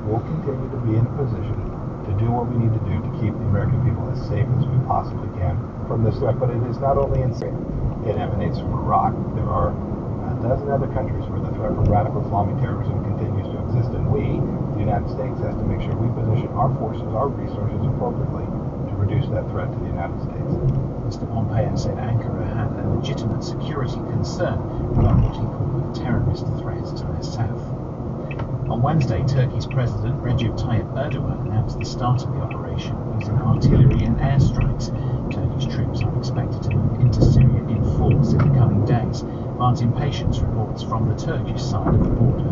we'll continue to be in a position to do what we need to do to keep the American people as safe as we possibly can from this threat. But it is not only in Syria. It emanates from Iraq. There are a dozen other countries where the threat from radical Islamic terrorism continues to exist, and we, the United States, has to make sure we position our forces, our resources appropriately to reduce that threat to the United States. Mr. Pompeo said Ankara had a legitimate security concern about what he called a terrorist threat to their south. On Wednesday, Turkey's President Recep Tayyip Erdogan announced the start of the operation using artillery and airstrikes. Turkish troops are expected to move into Syria in force in the coming days. Martin Patience reports from the Turkish side of the border.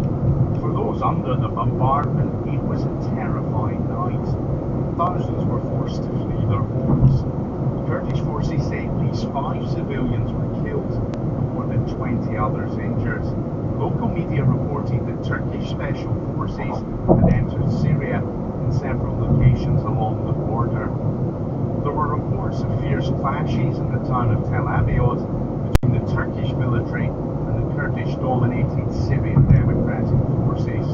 For those under the bombardment, it was a terrifying night. Thousands were forced to flee their homes. Turkish forces say at least 5 civilians were killed and more than 20 others injured. Local media reported that Turkish special forces had entered Syria in several locations along the border. There were reports of fierce clashes in the town of Tel Abyad between the Turkish military and the Kurdish-dominated Syrian Democratic Forces.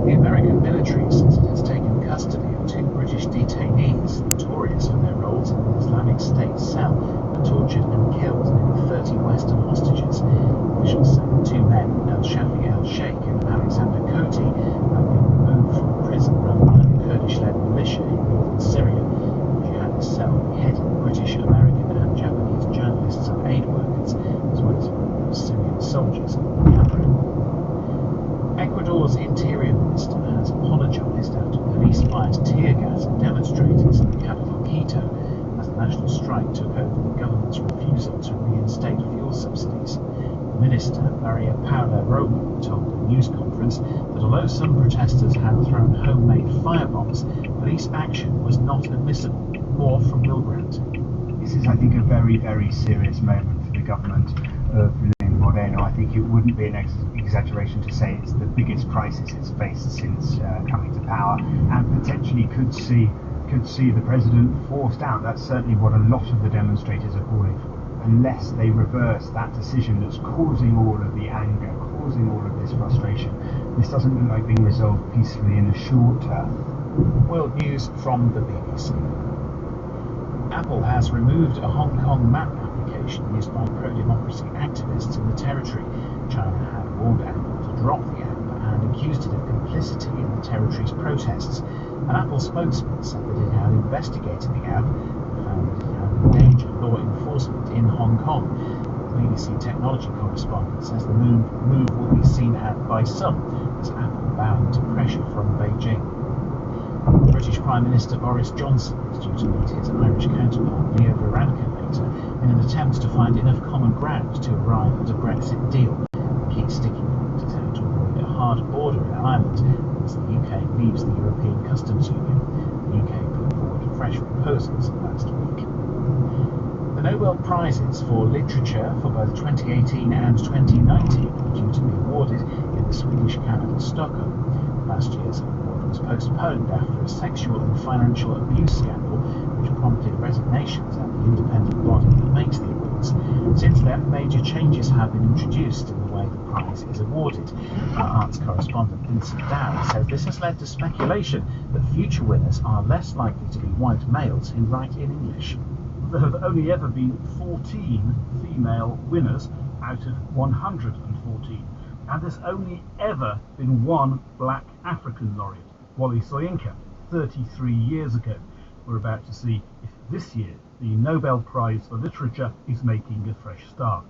The American military says it has taken custody of 2 British detainees notorious for their roles in the Islamic State cell and tortured and killed nearly 30 Western hostages. Officials say the 2 men, Shafi al-Sheikh and Alexander Koti, have been removed from a prison run by the Kurdish-led militia in northern Syria. The jihadist cell beheaded British, American and Japanese journalists and aid workers, as well as Syrian soldiers on camera. Ecuador's Interior Minister has apologised after police fired tear gas at demonstrators in the capital Quito as the national strike took over the government's refusal to reinstate fuel subsidies. Minister Maria Paula Romo told a news conference that although some protesters had thrown homemade firebombs, police action was not admissible. More from Will Grant. This is, I think, a very, very serious moment for the government of Moreno. I think it wouldn't be an exaggeration to say it's the biggest crisis it's faced since coming to power, and potentially could see the president forced out. That's certainly what a lot of the demonstrators are calling for. Unless they reverse that decision that's causing all of the anger, causing all of this frustration, this doesn't look like being resolved peacefully in the short term. World news from the BBC. Apple has removed a Hong Kong map application used by pro-democracy activists in the territory. China had warned Apple to drop the app and accused it of complicity in the territory's protests. An Apple spokesman said that it had investigated the app and found that it had endangered law enforcement in Hong Kong. The BBC technology correspondent says the move will be seen by some as Apple bowing to pressure from Beijing. British Prime Minister Boris Johnson is due to meet his Irish counterpart Leo Varadkar later in an attempt to find enough common ground to arrive at a Brexit deal. The key sticking point is how to avoid a hard border in Ireland as the UK leaves the European Customs Union. The UK put forward fresh proposals last week. The Nobel Prizes for Literature for both 2018 and 2019 are due to be awarded in the Swedish capital Stockholm. Last year's award was postponed after a sexual and financial abuse scandal which prompted resignations at the independent body that makes the awards. Since then, major changes have been introduced in the way the prize is awarded. Our arts correspondent Vincent Dow says this has led to speculation that future winners are less likely to be white males who write in English. There have only ever been 14 female winners out of 114, and there's only ever been one black African laureate, Wally Soyinka, 33 years ago. We're about to see if this year the Nobel Prize for Literature is making a fresh start.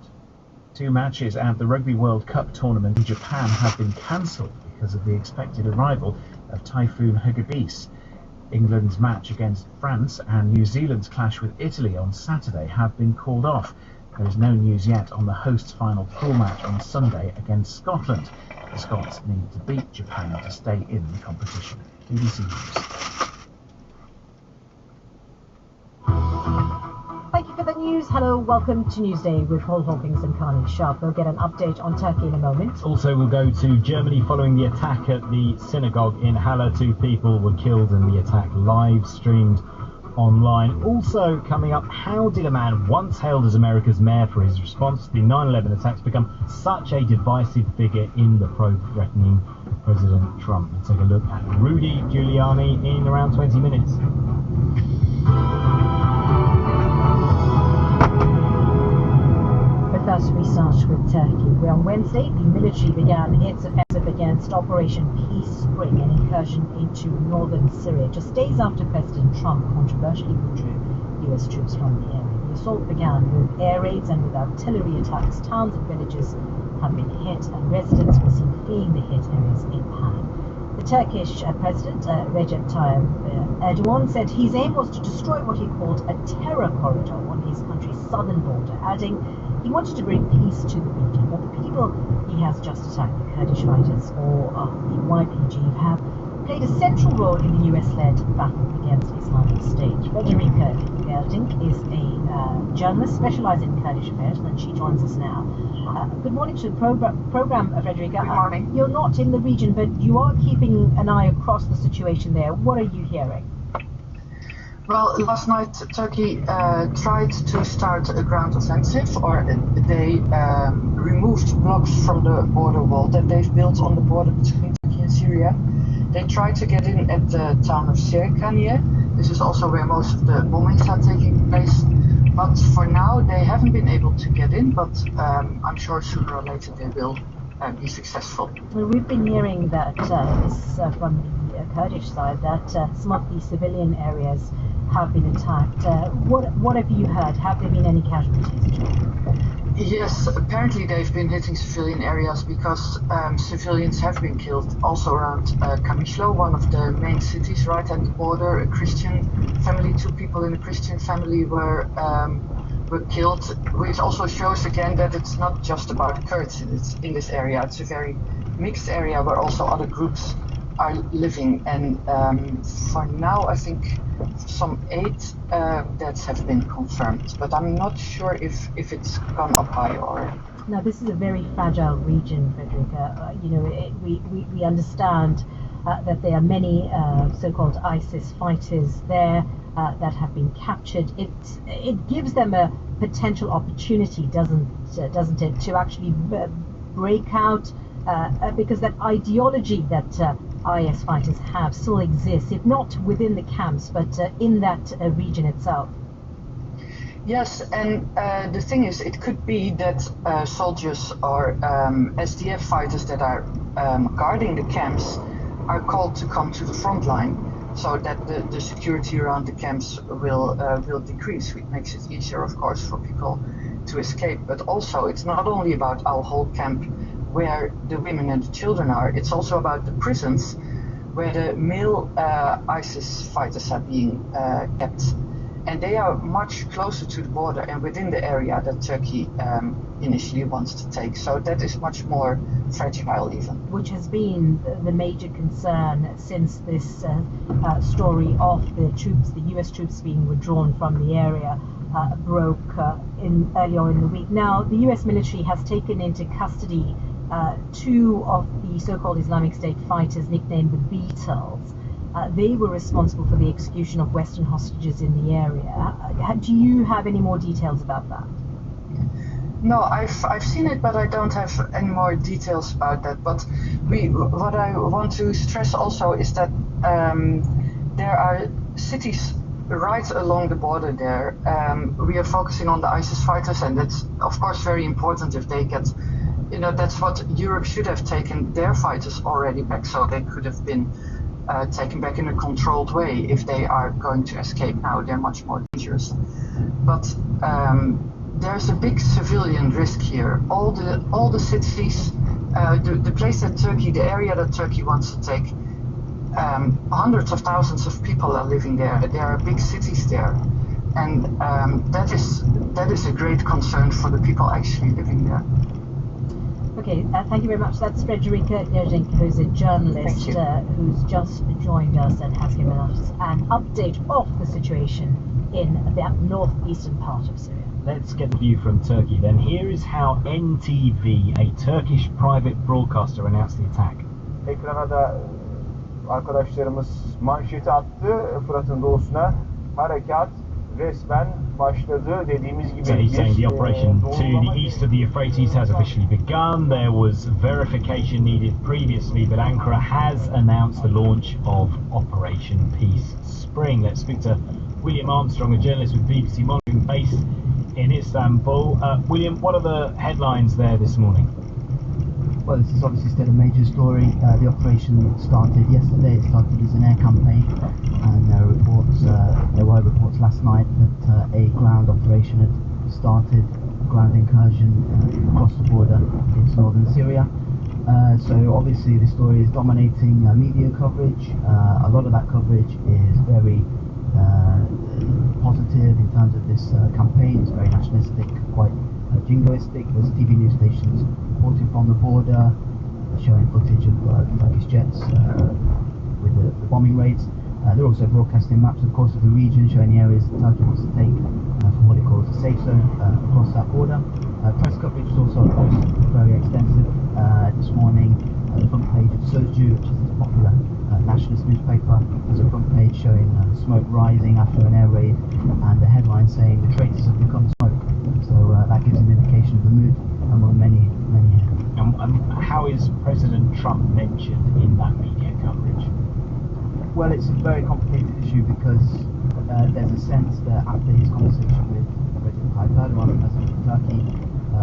2 matches at the Rugby World Cup tournament in Japan have been cancelled because of the expected arrival of Typhoon Hagibis. England's match against France and New Zealand's clash with Italy on Saturday have been called off. There is no news yet on the hosts' final pool match on Sunday against Scotland. The Scots need to beat Japan to stay in the competition. BBC News. Thank you for the news. Hello, welcome to Newsday with Paul Hawkins and Carney Sharp. We'll get an update on Turkey in a moment. Also, we'll go to Germany following the attack at the synagogue in Halle. 2 people were killed and the attack live streamed online. Also coming up, how did a man once hailed as America's mayor for his response to the 9/11 attacks become such a divisive figure in the pro-threatening President Trump. We'll take a look at Rudy Giuliani in around 20 minutes. But first we start with Turkey, where on Wednesday the military began its offensive against Operation Peace Spring, an incursion into northern Syria, just days after President Trump controversially withdrew US troops from the area. The assault began with air raids and with artillery attacks. Towns and villages have been hit, and residents were seen fleeing the hit areas in panic. The Turkish President Recep Tayyip Erdogan said his aim was to destroy what he called a terror corridor on his country's southern border, adding he wanted to bring peace to the region. But the people he has just attacked, the Kurdish fighters or the YPG, have played a central role in the US-led battle against Islamic State. Frederica Gerding is a journalist specialized in Kurdish affairs, and she joins us now. Good morning to the program, Frederica. Good morning. You're not in the region, but you are keeping an eye across the situation there. What are you hearing? Well, last night Turkey tried to start a ground offensive, or they removed blocks from the border wall that they've built on the border between Turkey and Syria. They tried to get in at the town of Serkaniye. This is also where most of the bombings are taking place. But for now, they haven't been able to get in, but I'm sure sooner or later they will be successful. Well, we've been hearing that from the Kurdish side that some of the civilian areas have been attacked. What have you heard? Have there been any casualties? Yes, apparently they've been hitting civilian areas because civilians have been killed also around Kamishlo, one of the main cities right at the border. A Christian family, 2 people in a Christian family were killed, which also shows again that it's not just about Kurds in this area. It's a very mixed area where also other groups are living, and for now I think some 8 deaths have been confirmed, but I'm not sure if it's gone up high or... Now this is a very fragile region, Frederica. We understand that there are many so-called ISIS fighters there that have been captured. It gives them a potential opportunity, doesn't it, to actually break out, because that ideology that IS fighters have still exists, if not within the camps, but in that region itself. Yes, and the thing is, it could be that soldiers or SDF fighters that are guarding the camps are called to come to the front line, so that the security around the camps will decrease, which makes it easier, of course, for people to escape. But also, it's not only about Al-Hol camp, where the women and the children are, it's also about the prisons where the male ISIS fighters are being kept. And they are much closer to the border and within the area that Turkey initially wants to take. So that is much more fragile even. Which has been the major concern since this story of the US troops being withdrawn from the area broke earlier in the week. Now, the US military has taken into custody 2 of the so-called Islamic State fighters nicknamed the Beatles. They were responsible for the execution of Western hostages in the area. Do you have any more details about that? No, I've seen it, but I don't have any more details about that. But what I want to stress also is that there are cities right along the border there. We are focusing on the ISIS fighters, and that's of course very important if they get, that's what Europe should have taken their fighters already back, so they could have been taken back in a controlled way. If they are going to escape now, they're much more dangerous. But there's a big civilian risk here. All the cities, the place that Turkey, the area that Turkey wants to take, hundreds of thousands of people are living there. There are big cities there, and that is a great concern for the people actually living there. Okay, thank you very much. That's Frederica Gerding, who's a journalist who's just joined us and has given us an update of the situation in the northeastern part of Syria. Let's get the view from Turkey then. Here is how NTV, a Turkish private broadcaster, announced the attack. Ekrana da arkadaşlarımız manşeti attı. Fırat'ın doğusuna harekat resmen başladı. Dediğimiz gibi So he's saying the operation to the east of the Euphrates has officially begun. There was verification needed previously, but Ankara has announced the launch of Operation Peace Spring. Let's speak to William Armstrong, a journalist with BBC Monitoring based in Istanbul. William, what are the headlines there this morning? Well, this is obviously still a major story. The operation started yesterday. It started as an air campaign, and there were reports last night that a ground operation had started, ground incursion across the border into northern Syria. So obviously the story is dominating media coverage. A lot of that coverage is very positive in terms of this campaign. It's very nationalistic, quite jingoistic. There's TV news stations reporting from the border, showing footage of Turkish jets with the bombing raids. They're also broadcasting maps, of course, of the region, showing the areas that Turkey wants to take for what it calls a safe zone across that border. Press coverage is also, of course, very extensive. This morning, the front page of Sözcü, which is a popular nationalist newspaper, has a front page showing smoke rising after an air raid, and a headline saying the traitors have become smoke. So that gives an indication of the mood among many here. And how is President Trump mentioned in that media coverage? Well, it's a very complicated issue because there's a sense that after his conversation with President Tayyip Erdogan, the President of Turkey,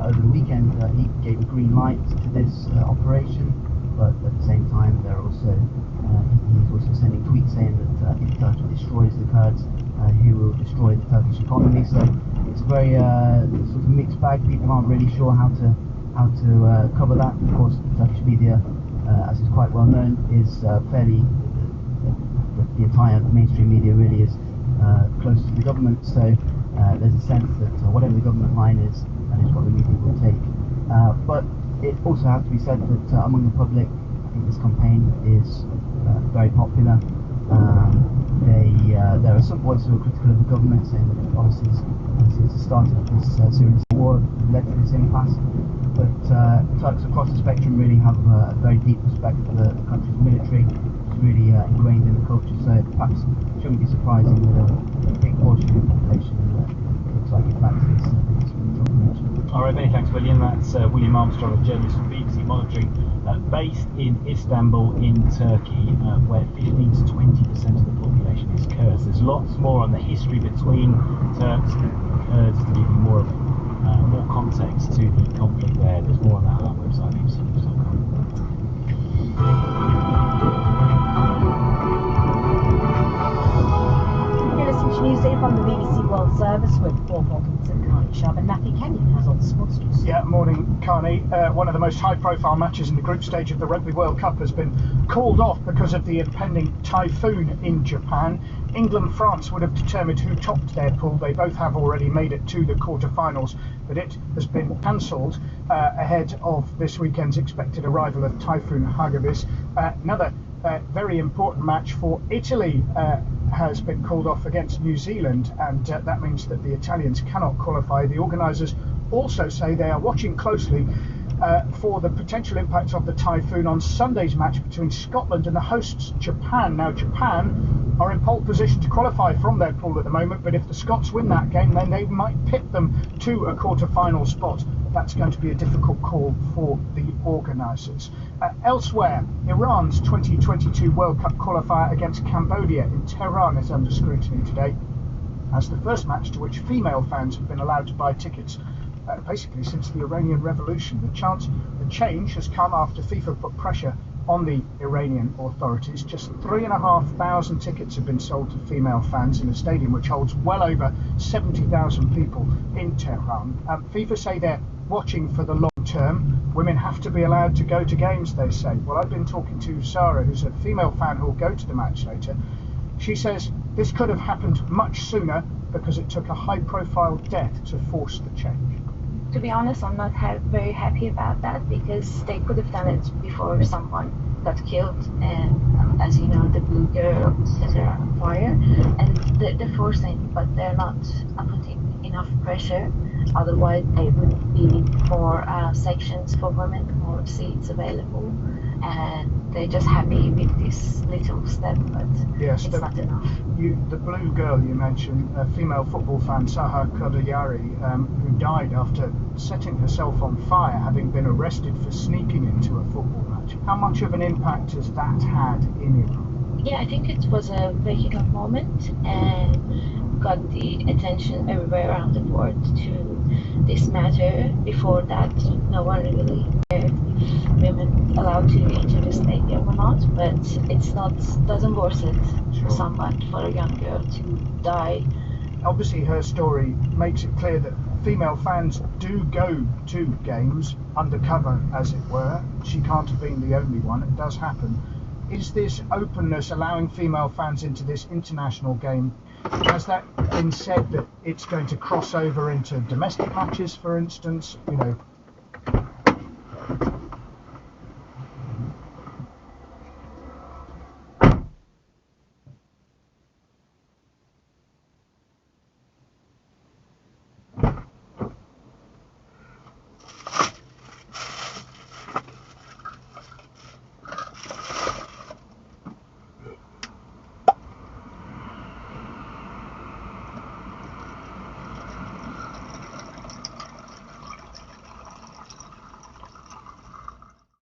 over the weekend, he gave a green light to this operation, but at the same time he's also sending tweets saying that if Turkey destroys the Kurds, he will destroy the Turkish economy. So it's a very sort of mixed bag. People aren't really sure how to cover that. Of course, the Turkish media, as is quite well known, is fairly the entire mainstream media really is close to the government. So there's a sense that whatever the government line is, that is what the media will take. But it also has to be said that among the public, I think this campaign is very popular. There are some voices who are critical of the government, saying that the policies since the start of this Syrian war have led to this impasse. But Turks across the spectrum really have a very deep respect for the country's military. It's really ingrained in the culture, so it perhaps shouldn't be surprising that a big portion of the population looks like it backs this document. All right, many thanks, William. That's William Armstrong, a journalist from BBC Monitoring, based in Istanbul in Turkey, where 15 to 20% of the population is Kurds. There's lots more on the history between Turks and Kurds to give you more context to the conflict there. There's more on that on our website, bbcnews.com. News here from the BBC World Service with Paul Hawkins and Carney Sharp, and Matthew Kenyon has all the sports news. Yeah, morning, Carney. One of the most high-profile matches in the group stage of the Rugby World Cup has been called off because of the impending typhoon in Japan. England-France would have determined who topped their pool. They both have already made it to the quarter-finals, but it has been cancelled ahead of this weekend's expected arrival of Typhoon Hagibis. Another very important match for Italy has been called off against New Zealand, and that means that the Italians cannot qualify. The organisers also say they are watching closely for the potential impact of the typhoon on Sunday's match between Scotland and the hosts Japan. Now, Japan are in pole position to qualify from their pool at the moment, but if the Scots win that game, then they might pip them to a quarter-final spot. That's going to be a difficult call for the organisers. Elsewhere, Iran's 2022 World Cup qualifier against Cambodia in Tehran is under scrutiny today as the first match to which female fans have been allowed to buy tickets basically since the Iranian Revolution. The change has come after FIFA put pressure on the Iranian authorities. Just 3,500 tickets have been sold to female fans in a stadium which holds well over 70,000 people in Tehran. FIFA say they're watching for the long term. Women have to be allowed to go to games, they say. Well, I've been talking to Sarah, who's a female fan who will go to the match later. She says this could have happened much sooner because it took a high-profile death to force the change. To be honest, I'm not very happy about that because they could have done it before someone got killed, and as you know, the blue girl set her on fire, and they're forcing, but they're not putting enough pressure. Otherwise, there would be more sections for women, more seats available, and they're just happy with this little step, but Yes, it's not enough. the blue girl you mentioned, a female football fan, Saha Kodayari, who died after setting herself on fire, having been arrested for sneaking into a football match. How much of an impact has that had in Iran? Yeah, I think it was a waking up moment and got the attention everywhere around the world to this matter. Before that, no one really cared if women allowed to enter the stadium or not, but doesn't worth it for someone, for a young girl to die. Obviously her story makes it clear that female fans do go to games undercover, as it were. She can't have been the only one, it does happen. Is this openness allowing female fans into this international game, has that been said that it's going to cross over into domestic matches, for instance? You know,